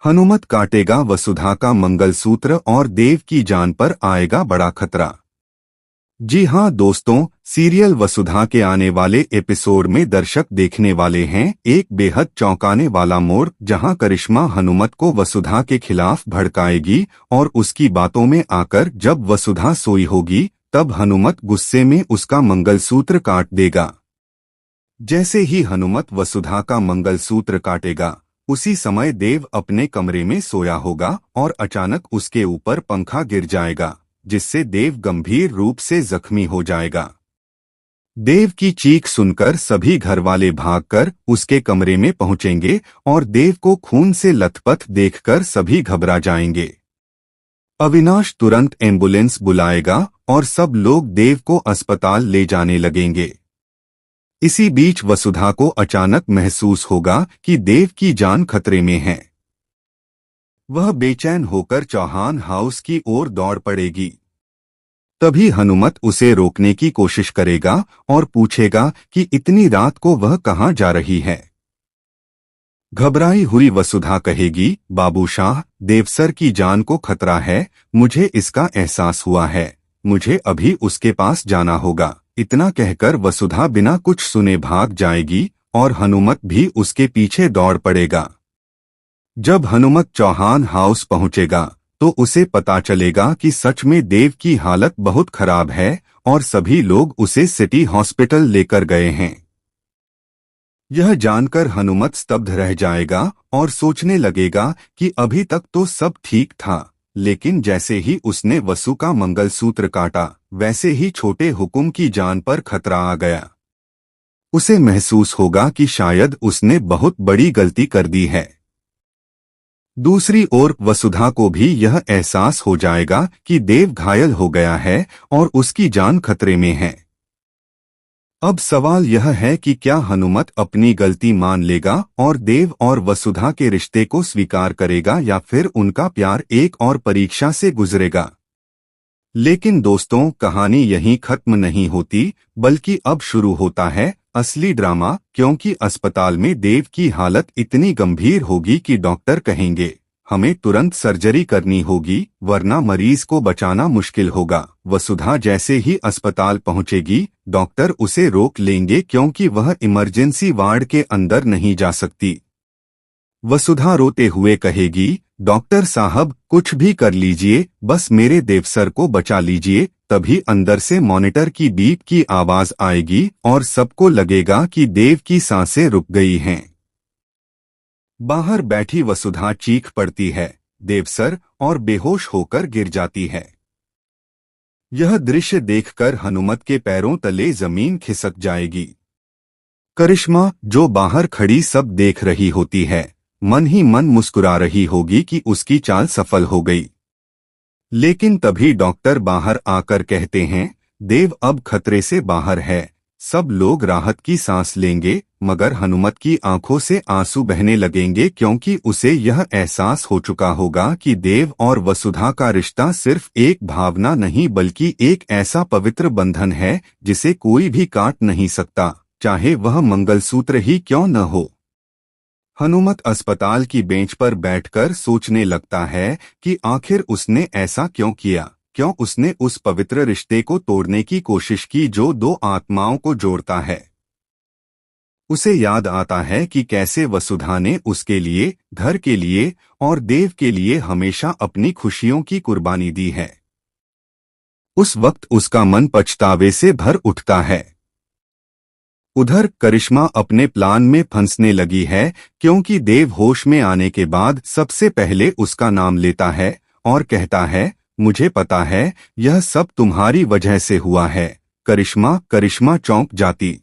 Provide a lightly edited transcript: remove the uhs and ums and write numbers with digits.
हनुमत काटेगा वसुधा का मंगलसूत्र और देव की जान पर आएगा बड़ा खतरा। जी हाँ दोस्तों, सीरियल वसुधा के आने वाले एपिसोड में दर्शक देखने वाले हैं एक बेहद चौंकाने वाला मोड़, जहां करिश्मा हनुमत को वसुधा के खिलाफ भड़काएगी और उसकी बातों में आकर जब वसुधा सोई होगी तब हनुमत गुस्से में उसका मंगलसूत्र काट देगा। जैसे ही हनुमत वसुधा का मंगलसूत्र काटेगा, उसी समय देव अपने कमरे में सोया होगा और अचानक उसके ऊपर पंखा गिर जाएगा, जिससे देव गंभीर रूप से जख्मी हो जाएगा। देव की चीख सुनकर सभी घरवाले भागकर उसके कमरे में पहुंचेंगे और देव को खून से लथपथ देखकर सभी घबरा जाएंगे। अविनाश तुरंत एम्बुलेंस बुलाएगा और सब लोग देव को अस्पताल ले जाने लगेंगे। इसी बीच वसुधा को अचानक महसूस होगा कि देव की जान खतरे में है। वह बेचैन होकर चौहान हाउस की ओर दौड़ पड़ेगी। तभी हनुमत उसे रोकने की कोशिश करेगा और पूछेगा कि इतनी रात को वह कहां जा रही है। घबराई हुई वसुधा कहेगी, बाबू शाह, देवसर की जान को खतरा है, मुझे इसका एहसास हुआ है, मुझे अभी उसके पास जाना होगा। इतना कहकर वसुधा बिना कुछ सुने भाग जाएगी और हनुमत भी उसके पीछे दौड़ पड़ेगा। जब हनुमत चौहान हाउस पहुंचेगा तो उसे पता चलेगा कि सच में देव की हालत बहुत खराब है और सभी लोग उसे सिटी हॉस्पिटल लेकर गए हैं। यह जानकर हनुमत स्तब्ध रह जाएगा और सोचने लगेगा कि अभी तक तो सब ठीक था, लेकिन जैसे ही उसने वसु का मंगलसूत्र काटा, वैसे ही छोटे हुकुम की जान पर खतरा आ गया। उसे महसूस होगा कि शायद उसने बहुत बड़ी गलती कर दी है। दूसरी ओर वसुधा को भी यह एहसास हो जाएगा कि देव घायल हो गया है और उसकी जान खतरे में है। अब सवाल यह है कि क्या हनुमत अपनी गलती मान लेगा और देव और वसुधा के रिश्ते को स्वीकार करेगा या फिर उनका प्यार एक और परीक्षा से गुजरेगा। लेकिन दोस्तों, कहानी यहीं खत्म नहीं होती, बल्कि अब शुरू होता है असली ड्रामा, क्योंकि अस्पताल में देव की हालत इतनी गंभीर होगी कि डॉक्टर कहेंगे हमें तुरंत सर्जरी करनी होगी, वरना मरीज को बचाना मुश्किल होगा। वसुधा जैसे ही अस्पताल पहुंचेगी, डॉक्टर उसे रोक लेंगे क्योंकि वह इमरजेंसी वार्ड के अंदर नहीं जा सकती। वसुधा रोते हुए कहेगी, डॉक्टर साहब, कुछ भी कर लीजिए, बस मेरे देवसर को बचा लीजिए। तभी अंदर से मॉनिटर की बीप की आवाज आएगी और सबको लगेगा कि देव की सांसें रुक गई हैं। बाहर बैठी वसुधा चीख पड़ती है, देवसर, और बेहोश होकर गिर जाती है। यह दृश्य देखकर हनुमत के पैरों तले जमीन खिसक जाएगी। करिश्मा, जो बाहर खड़ी सब देख रही होती है, मन ही मन मुस्कुरा रही होगी कि उसकी चाल सफल हो गई। लेकिन तभी डॉक्टर बाहर आकर कहते हैं, देव अब खतरे से बाहर है। सब लोग राहत की सांस लेंगे, मगर हनुमत की आंखों से आंसू बहने लगेंगे क्योंकि उसे यह एहसास हो चुका होगा कि देव और वसुधा का रिश्ता सिर्फ एक भावना नहीं बल्कि एक ऐसा पवित्र बंधन है जिसे कोई भी काट नहीं सकता, चाहे वह मंगलसूत्र ही क्यों न हो। हनुमत अस्पताल की बेंच पर बैठकर सोचने लगता है कि आखिर उसने ऐसा क्यों किया, क्यों उसने उस पवित्र रिश्ते को तोड़ने की कोशिश की जो दो आत्माओं को जोड़ता है। उसे याद आता है कि कैसे वसुधा ने उसके लिए, घर के लिए और देव के लिए हमेशा अपनी खुशियों की कुर्बानी दी है। उस वक्त उसका मन पछतावे से भर उठता है। उधर करिश्मा अपने प्लान में फंसने लगी है क्योंकि देव होश में आने के बाद सबसे पहले उसका नाम लेता है और कहता है, मुझे पता है, यह सब तुम्हारी वजह से हुआ है। करिश्मा चौंक जाती